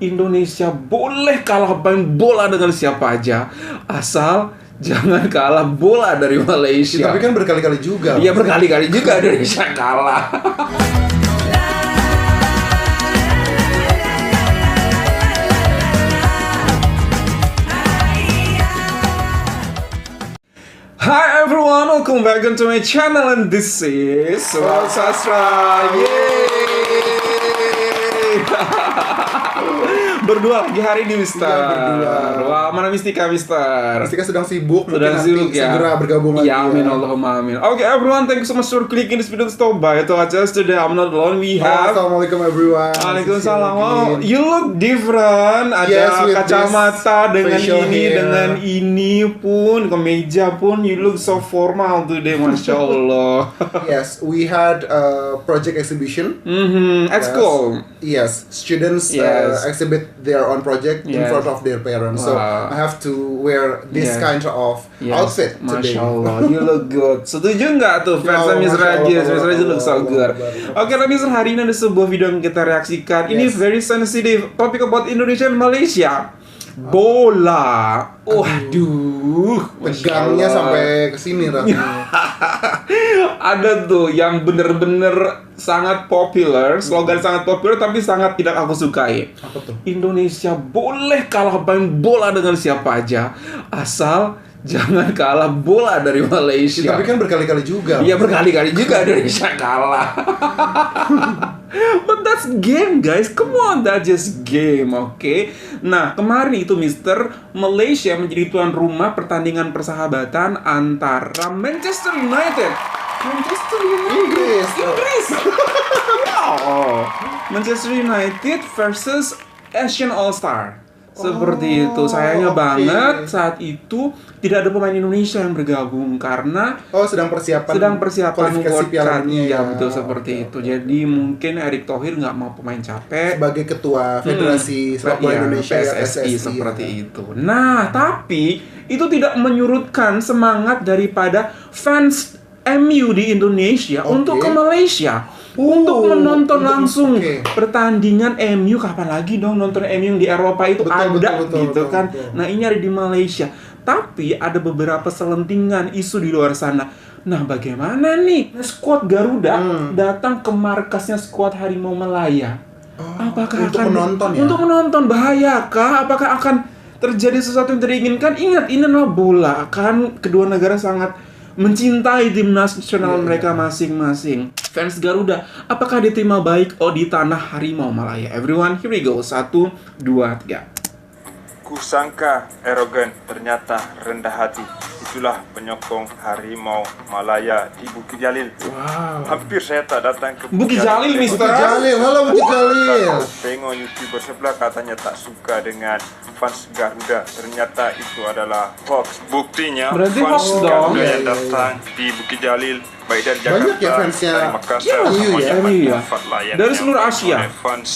Indonesia boleh kalah main bola dengan siapa aja, asal jangan kalah bola dari Malaysia. Tapi kan berkali-kali juga. Iya, berkali-kali juga Indonesia kalah. Hi everyone, welcome back to my channel and this is Surat Sastra. Yeay! Berdua lagi hari ini, Mister. Iya, berdua. Wah, mana Mistika, Mister? Mistika sedang sibuk, Sedang mungkin sibuk nanti ya. segera bergabung lagi. Ya, amin, Allahumma amin. Okay, everyone, thank you so much for clicking this video to stop by. To watch us today, I'm not alone. We have. Assalamualaikum everyone. Waalaikumsalam. Wow, you look different. Ada Yes, with kacamata this dengan facial ini, hair. dengan ini pun, kemeja pun. You look so formal today, masya Allah. Yes, we had a project exhibition. At school. Yes, students Yes. exhibit their own project in Yes. front of their parents. So Wow. I have to wear this Yes. kind of outfit today. Masya Allah, you look good. Setuju nggak tuh fans Ya, Miss Masya Allah, Rajis? Miss Rajis look so Allah, good. Allah. Oke, Miss, hari ini ada sebuah video yang kita reaksikan. Ini Yes. very sensitive. Topic about Indonesia and Malaysia. Bola. Waduh. Masya Tegangnya Allah. sampai ke sini rasanya. Ada tuh yang bener-bener sangat populer, slogan sangat populer tapi sangat tidak aku sukai. Apa tuh? Indonesia boleh kalah main bola dengan siapa aja, asal jangan kalah bola dari Malaysia. Tapi kan berkali-kali juga. Iya, berkali-kali juga Indonesia kalah. But that's game, guys. Come on, that's just game, oke? Nah, kemarin itu Mister, Malaysia menjadi tuan rumah pertandingan persahabatan antara Manchester United. Manchester United. Inggris. Inggris. Oh, Manchester United versus Asian All Star. Seperti itu. Sayangnya oke. banget saat itu tidak ada pemain Indonesia yang bergabung karena Sedang persiapan kualifikasi World Piala Cup. Dunia. Iya, betul seperti itu. Jadi mungkin Erick Thohir nggak mau pemain capek. Sebagai ketua Federasi Sepak Bola Iya, Indonesia ya, PSSI seperti itu. Nah, tapi itu tidak menyurutkan semangat daripada fans MU di Indonesia untuk ke Malaysia. Untuk menonton langsung pertandingan MU. Kapan lagi dong nonton MU yang di Eropa itu Betul, ada betul, gitu betul, kan. betul. Nah, ini ada di Malaysia. Tapi ada beberapa selentingan isu di luar sana. Nah, bagaimana nih skuad Garuda datang ke markasnya skuad Harimau Malaya? Apakah untuk akan menonton ya? Untuk menonton, bahayakah? Apakah akan terjadi sesuatu yang tidak diinginkan? Ingat, ini adalah bola. Kan kedua negara sangat mencintai tim nasional mereka masing-masing. Fans Garuda, apakah diterima baik di tanah Harimau Malaya? Everyone, here we go. 1, 2, 3. Kusangka arogan, ternyata rendah hati. Itulah penyokong Harimau Malaya di Bukit Jalil. Wow. Hampir saya tak datang ke Bukit Jalil, Mister. Bukit Jalil, halo Bukit Jalil. Tengok YouTuber sebelah katanya tak suka dengan fans Garuda. Ternyata itu adalah hoax. Buktinya Berarti fans hoax dong. Garuda yang Iya. datang di Bukit Jalil baik dari Jakarta, Banyak ya fansnya. dari Makassar, MU ya, semuanya MU ya. mendapat layanan Dari yang seluruh baik Asia. oleh fans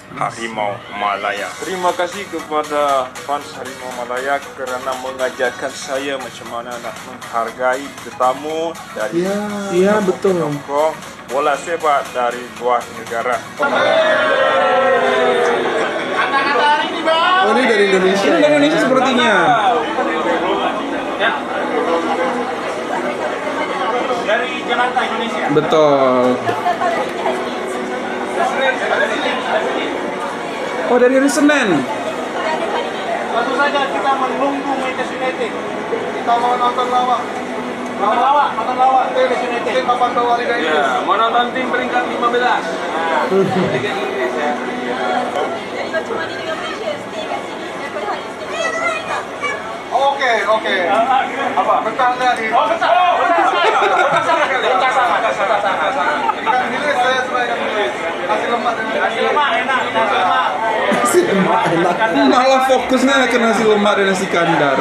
Harimau Malaya. Terima kasih kepada fans Harimau Malaya kerana mengajarkan saya macam mana nak menghargai tetamu dari Iya, betul. penyokong bola sepak dari luar negara. Oh, ini dari Indonesia. Ini dari Indonesia sepertinya. Dari Jakarta, Indonesia. Betul. Oh, dari hari Senin. Tentu saja kita menunggu Manchester United. Kita mau nonton lawak. Nonton lawak. Manchester United. Tim papan bawah Liga Inggris. Ya, mau nonton tim peringkat 15. Liga Inggris ya. Jadi kau cuma di Liga Malaysia, stay kat sini daripada harus stay kat Jakarta. Oke. Apa? Bentar tadi. Oh, betul. Ikan bilis saya suka ikan bilis. Nasi lemak dengan Nasi lemak enak, nasi lemak. Nasi lemak enak. Malah fokusnya ke nasi lemak dan nasi kandar.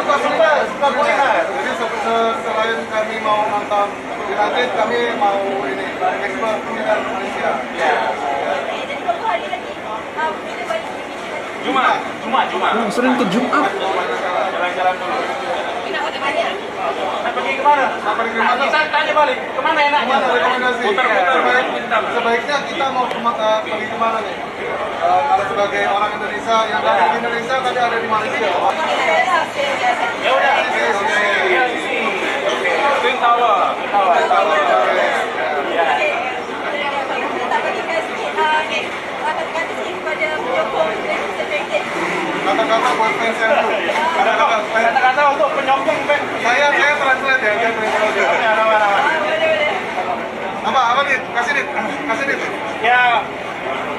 Suka kuliner. Jadi selain kami mau nonton United, kami mau ini explore kuliner Malaysia. Jadi berapa hari lagi? Bila balik ke Malaysia lagi? Jumat. Sering ke Jumat. Jalan-jalan dulu. Kita nak makan banyak. Nak pergi pergi kemana? Kita tanya balik, kemana enaknya? Rekomendasi. Sebaiknya kita mau pergi kemana nih? Kalau sebagai orang Indonesia yang ada di Indonesia tadi ada di Malaysia. Ya udah. Twin Tower. Kata-kata buat fans yang tuh. Kata-kata untuk penyokong fans. Saya translate ya, dia translate. Apa nih? Kasih nih. Ya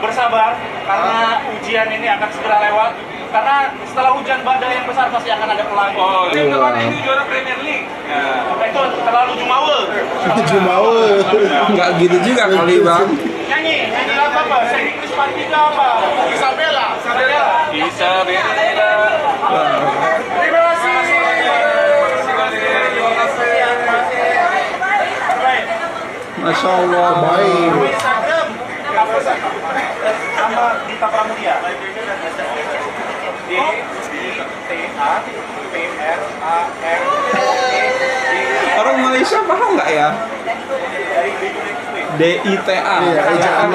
bersabar karena ujian ini akan segera lewat. Karena setelah hujan badai yang besar pasti akan ada pelangi. Oh, tim depan ini juara Premier League. Itu terlalu jumawa. Jumawa. Nggak gitu juga kali bang. Nyanyi lagu apa? Saya Inggris Partiga apa? Isabella. Terima kasih. Baik. Masya Allah. Baik. Instagram sama Dita Pramudia. DITAPRAMUDIA. Orang Malaysia paham nggak ya? DITA,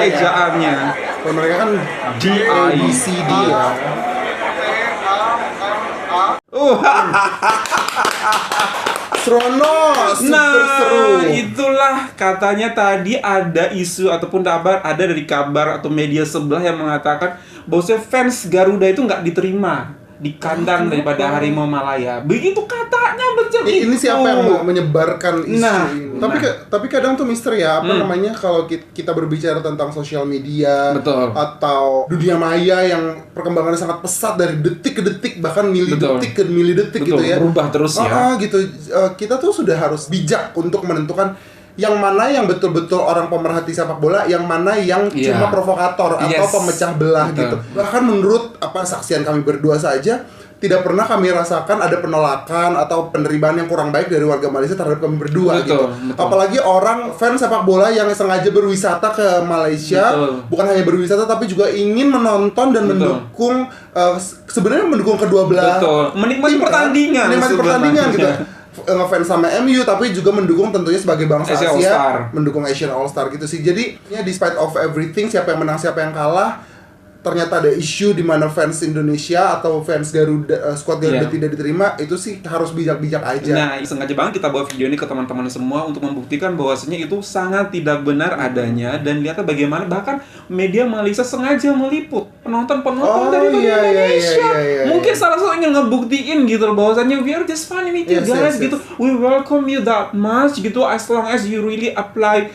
ejaannya. Kalau mereka kan DICD ya. Serono, super seru. Itulah katanya tadi ada isu ataupun kabar, ada dari kabar atau media sebelah yang mengatakan bahwa fans Garuda itu nggak diterima di kandang daripada Harimau Malaya. Begitu katanya betul itu. Ini siapa yang mau menyebarkan isu ini? Nah. Tapi kadang tuh misteri ya, apa namanya, kalau kita berbicara tentang sosial media, Betul. atau dunia maya yang perkembangannya sangat pesat dari detik ke detik, bahkan Betul. milidetik ke milidetik gitu ya. Berubah terus ya. Gitu. Kita tuh sudah harus bijak untuk menentukan yang mana yang betul-betul orang pemerhati sepak bola, yang mana yang Iya. cuma provokator atau Yes. pemecah belah Betul. gitu. Bahkan menurut saksian kami berdua saja, tidak pernah kami rasakan ada penolakan atau penerimaan yang kurang baik dari warga Malaysia terhadap kami berdua Betul, gitu. betul. Apalagi orang fans sepak bola yang sengaja berwisata ke Malaysia, Betul. bukan hanya berwisata tapi juga ingin menonton dan Betul. mendukung, sebenarnya mendukung kedua belah. Betul. Menikmati tim, kan? pertandingan Menikmati sebenarnya. pertandingan gitu. Ngefans sama MU tapi juga mendukung tentunya sebagai bangsa Asia Asia, All-Star. mendukung Asian All Star gitu sih. Jadi ya despite of everything, siapa yang menang siapa yang kalah, ternyata ada isu di mana fans Indonesia atau fans Garuda, squad Garuda Iya. tidak diterima, itu sih harus bijak-bijak aja. Nah, sengaja banget kita bawa video ini ke teman-teman semua untuk membuktikan bahwasanya itu sangat tidak benar adanya, dan lihatlah bagaimana bahkan media Malaysia sengaja meliput penonton-penonton Oh, dari iya, Indonesia. iya. Mungkin salah satunya ngebuktiin gitu loh bahwasanya we are just fun with you Yes, guys yes, gitu. We welcome you that much gitu, as long as you really apply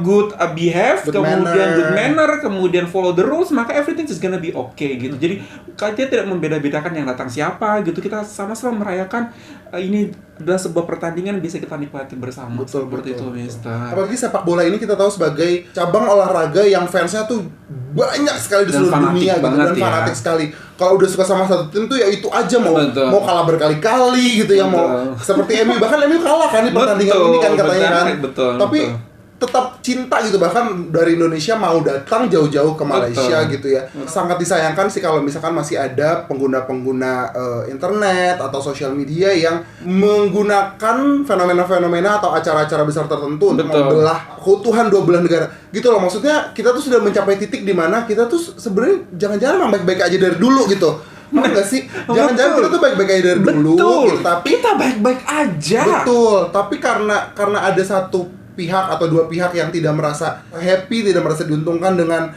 good behave, Good kemudian manner. good manner, kemudian follow the rules, maka everything is gonna be okay gitu. Jadi dia tidak membeda-bedakan yang datang siapa gitu. Kita sama-sama merayakan ini adalah sebuah pertandingan yang bisa kita nikmati bersama. Betul, Seperti betul. itu, Mister. Apalagi sepak bola ini kita tahu sebagai cabang olahraga yang fansnya tuh banyak sekali di Dan seluruh fanatik dunia gitu, banget dan ya. fanatik sekali. Kalau udah suka sama satu tim tuh ya itu aja, mau Betul. mau kalah berkali-kali gitu ya, mau Betul. seperti MU, bahkan MU kalah kan di pertandingan Betul, ini kan katanya kan. betul, Tapi betul. tetap cinta gitu, bahkan dari Indonesia mau datang jauh-jauh ke Malaysia Betul. gitu ya. Sangat disayangkan sih kalau misalkan masih ada pengguna-pengguna internet atau sosial media yang menggunakan fenomena-fenomena atau acara-acara besar tertentu untuk Betul. membelah keutuhan dua belah negara. Gitu loh, maksudnya kita tuh sudah mencapai titik di mana kita tuh sebenarnya jangan-jangan emang baik-baik aja dari dulu gitu. Paham nggak sih? Jangan-jangan kita tuh baik-baik aja dari dulu Betul. gitu, tapi Kita baik-baik aja. betul, tapi karena ada satu pihak atau dua pihak yang tidak merasa happy, tidak merasa diuntungkan dengan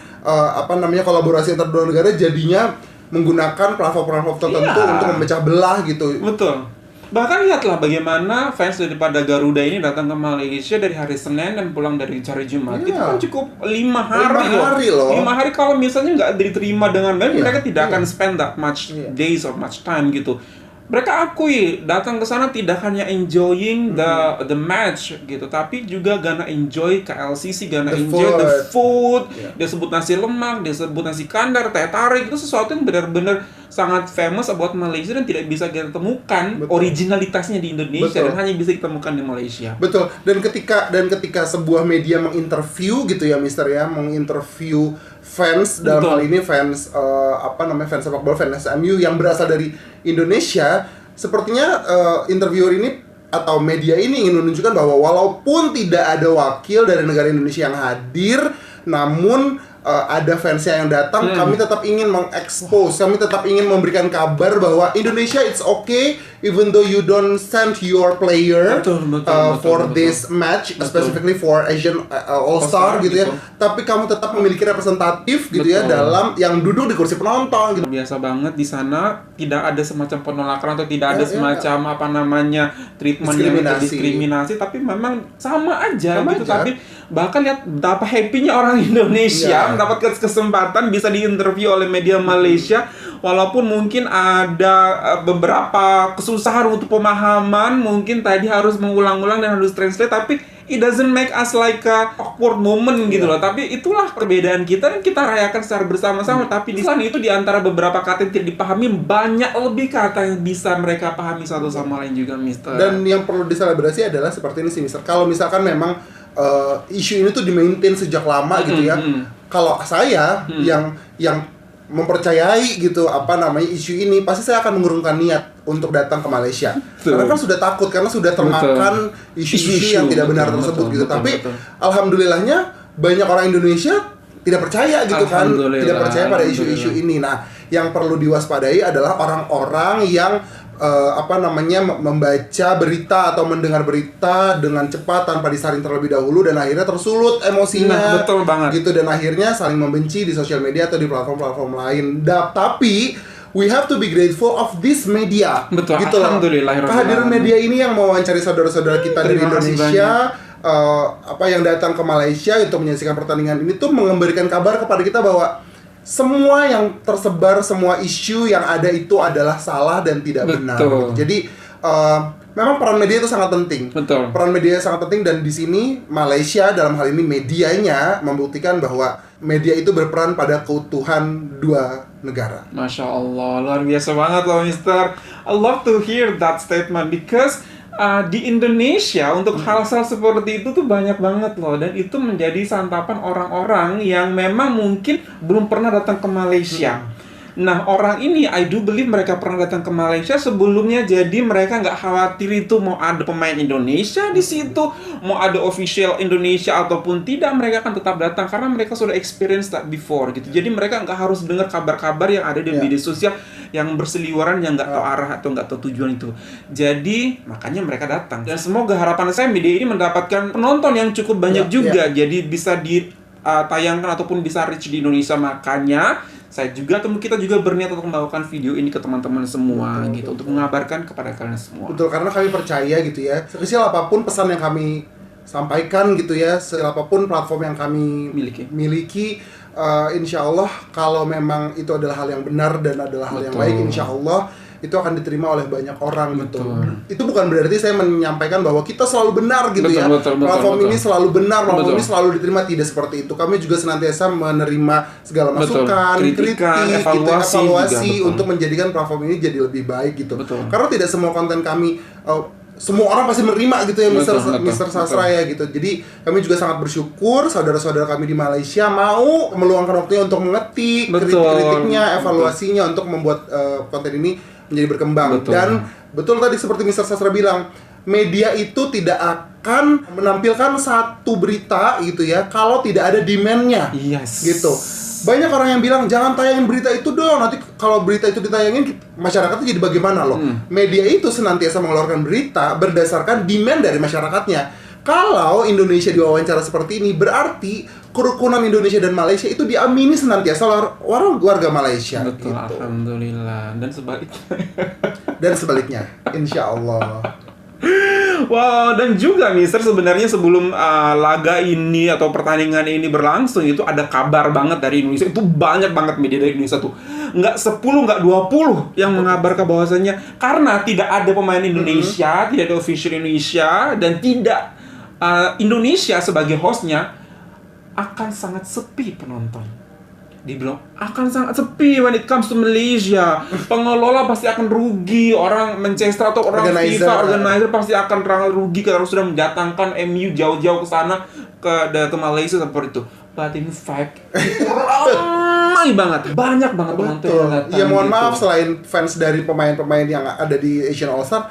kolaborasi antar dua negara, jadinya menggunakan platform-platform tertentu Iya. untuk memecah belah gitu. Betul. Bahkan lihatlah bagaimana fans daripada Garuda ini datang ke Malaysia dari hari Senin dan pulang dari hari Jumat. Iya. Itu kan cukup 5 hari, 5 hari loh. 5 hari kalau misalnya nggak diterima dengan baik, Iya, mereka tidak iya. akan spend that much Iya. days or much time gitu. Mereka akui datang ke sana tidak hanya enjoying the match gitu, tapi juga gonna enjoy KLCC, gonna The enjoy the food. Yeah. Dia sebut nasi lemak, dia sebut nasi kandar, teh tarik, itu sesuatu yang benar-benar sangat famous about Malaysia dan tidak bisa kita temukan Betul. originalitasnya di Indonesia. Betul. Dan hanya bisa ditemukan di Malaysia. Betul. Dan ketika sebuah media menginterview gitu ya, Mister ya, menginterview fans dalam Betul. hal ini fans fans sepak bola, fans MU yang berasal dari Indonesia, sepertinya interviewer ini atau media ini ingin menunjukkan bahwa walaupun tidak ada wakil dari negara Indonesia yang hadir, namun ada fansnya yang datang, kami tetap ingin mengekspos, kami tetap ingin memberikan kabar bahwa Indonesia it's okay even though you don't send your player for this match, specifically for Asian All-Star gitu ya, tapi kamu tetap memiliki representatif gitu ya dalam yang duduk di kursi penonton gitu. Biasa banget di sana, tidak ada semacam penolakan atau tidak ada semacam apa namanya treatment yang diskriminasi, tapi memang sama aja gitu. Tapi bahkan lihat betapa happy-nya orang Indonesia mendapatkan kesempatan bisa diinterview oleh media Malaysia, walaupun mungkin ada beberapa kesusahan untuk pemahaman, mungkin tadi harus mengulang-ulang dan harus translate, tapi it doesn't make us like a awkward moment gitu loh. Tapi itulah perbedaan kita dan kita rayakan secara bersama-sama. Tapi di sana itu di antara beberapa kata yang tidak dipahami, banyak lebih kata yang bisa mereka pahami satu sama lain juga, Mister. Dan yang perlu diselebrasi adalah seperti ini sih, Mister. Kalau misalkan memang isu ini tuh di-maintain sejak lama gitu ya. Kalau saya yang mempercayai gitu apa namanya isu ini, pasti saya akan mengurungkan niat untuk datang ke Malaysia. Karena kan sudah takut, karena sudah termakan isu-isu yang tidak benar tersebut gitu. Tapi alhamdulillahnya banyak orang Indonesia tidak percaya gitu kan, tidak percaya pada isu-isu ini. Nah, yang perlu diwaspadai adalah orang-orang yang membaca berita atau mendengar berita dengan cepat tanpa disaring terlebih dahulu dan akhirnya tersulut emosinya. Betul banget. Gitu, dan akhirnya saling membenci di sosial media atau di platform-platform lain. Tapi we have to be grateful of this media. Betul. Gitu loh. Kehadiran media ini yang mewawancari saudara-saudara kita dari Indonesia, yang datang ke Malaysia untuk menyaksikan pertandingan ini tuh memberikan kabar kepada kita bahwa semua yang tersebar, semua isu yang ada itu adalah salah dan tidak benar. Jadi memang peran media itu sangat penting. Peran media sangat penting, dan di sini Malaysia dalam hal ini medianya membuktikan bahwa media itu berperan pada keutuhan dua negara. Masya Allah, luar biasa banget loh, Mister. I love to hear that statement because di Indonesia untuk hal-hal seperti itu tuh banyak banget loh, dan itu menjadi santapan orang-orang yang memang mungkin belum pernah datang ke Malaysia. Nah, orang ini I do believe mereka pernah datang ke Malaysia sebelumnya, jadi mereka nggak khawatir itu mau ada pemain Indonesia di situ, mau ada official Indonesia ataupun tidak, mereka akan tetap datang karena mereka sudah experience that before gitu. Jadi mereka nggak harus dengar kabar-kabar yang ada di media sosial yang berseliweran, yang nggak tahu arah atau nggak tahu tujuan itu. Jadi makanya mereka datang, dan semoga harapan saya media ini mendapatkan penonton yang cukup banyak juga, jadi bisa ditayangkan ataupun bisa reach di Indonesia. Makanya saya juga atau kita juga berniat untuk membawakan video ini ke teman-teman semua untuk mengabarkan kepada kalian semua. Betul, karena kami percaya gitu ya, sekecil apapun pesan yang kami sampaikan gitu ya, sekecil apapun platform yang kami miliki, insya Allah kalau memang itu adalah hal yang benar dan adalah hal yang baik, insya Allah itu akan diterima oleh banyak orang gitu. Itu bukan berarti saya menyampaikan bahwa kita selalu benar gitu ya. Platform ini selalu benar, platform ini selalu diterima, tidak seperti itu. Kami juga senantiasa menerima segala masukan, kritik, evaluasi untuk menjadikan platform ini jadi lebih baik gitu. Karena tidak semua konten kami semua orang pasti menerima gitu ya, Mister Sastra ya gitu. Jadi kami juga sangat bersyukur saudara-saudara kami di Malaysia mau meluangkan waktunya untuk mengetik kritik-kritiknya, evaluasinya untuk membuat konten ini menjadi berkembang. Dan betul tadi seperti Mister Sastra bilang, media itu tidak akan menampilkan satu berita gitu ya kalau tidak ada demand-nya. Gitu. Banyak orang yang bilang jangan tayangin berita itu dong, nanti kalau berita itu ditayangin masyarakat itu jadi bagaimana loh. Media itu senantiasa mengeluarkan berita berdasarkan demand dari masyarakatnya. Kalau Indonesia diwawancara seperti ini, berarti kerukunan Indonesia dan Malaysia itu diamini senantiasa warga Malaysia. Betul, gitu. Alhamdulillah. Dan sebaliknya, insya Allah. Wow, dan juga Mister sebenarnya sebelum laga ini atau pertandingan ini berlangsung itu ada kabar banget dari Indonesia. Itu banyak banget media dari Indonesia tuh. Nggak 10, nggak 20 yang mengabarkan bahwasannya karena tidak ada pemain Indonesia, tidak ada official Indonesia, dan tidak Indonesia sebagai hostnya akan sangat sepi penonton. Dibilang akan sangat sepi when it comes to Malaysia. Pengelola pasti akan rugi, orang Manchester atau orang FIFA, organizer pasti akan rugi karena sudah mendatangkan MU jauh-jauh ke sana ke Malaysia seperti itu. But in fact, ramai banget, banyak banget penonton yang datang. Ya mohon maaf, selain fans dari pemain-pemain yang ada di Asian All Star,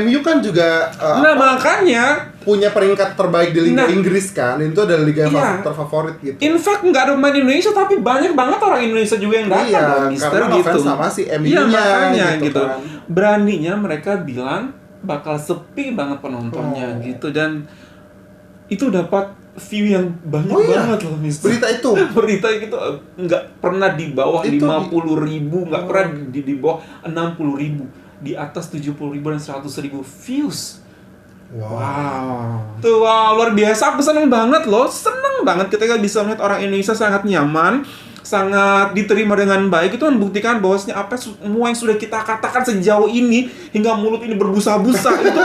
MU kan juga Nah makanya punya peringkat terbaik di Liga Nah. Inggris kan, itu adalah liga yang Iya. terfavorit gitu. in fact nggak ada pemain Indonesia tapi banyak banget orang Indonesia juga yang datang Iya, loh, Mister, karena gitu. ngefans sama si MU-nya, Iya makanya gitu gitu. kan. Beraninya mereka bilang bakal sepi banget penontonnya gitu, dan itu dapat view yang banyak Oh iya, banget loh, Mister. berita itu. Berita itu nggak pernah di bawah Itu 50.000, nggak pernah di bawah 60.000, di atas 70.000 dan 100.000 views. Wow. Tuh, wow, luar biasa. Aku seneng banget loh. Seneng banget ketika bisa melihat orang Indonesia sangat nyaman, sangat diterima dengan baik. Itu membuktikan bahwasanya apa semua yang sudah kita katakan sejauh ini, hingga mulut ini berbusa-busa, itu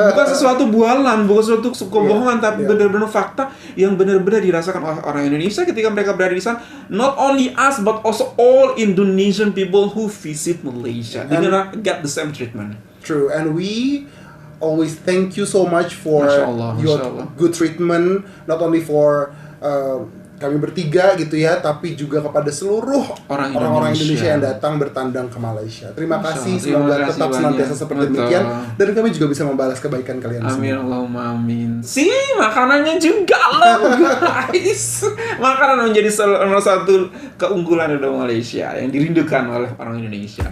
bukan sesuatu bualan, bukan sesuatu kebohongan, tapi benar-benar fakta yang benar-benar dirasakan oleh orang Indonesia ketika mereka berada di sana. Not only us, but also all Indonesian people who visit Malaysia. They're gonna get the same treatment. True, and we always thank you so much for Masya Allah, your Masya Allah. good treatment, not only for kami bertiga gitu ya, tapi juga kepada seluruh orang-orang Indonesia yang datang bertandang ke Malaysia. Terima Masya kasih, Allah, terima semoga kasih tetap banyak. senantiasa seperti Betul. demikian, dan kami juga bisa membalas kebaikan kalian Amin semua. Allahumma amin. Makanannya juga loh guys. Makanan menjadi salah satu keunggulan dari Malaysia yang dirindukan oleh orang Indonesia.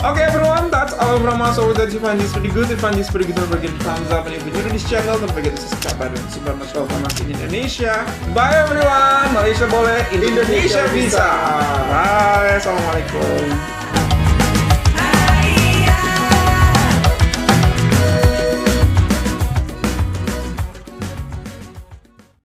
Okay everyone, that's all from us. So that you find this pretty good. If you find this pretty good, don't forget to thumbs up. And if you're new to this channel, don't forget to subscribe dan super much informasi in Indonesia. Bye everyone. Malaysia boleh, Indonesia bisa. Bye. Assalamualaikum.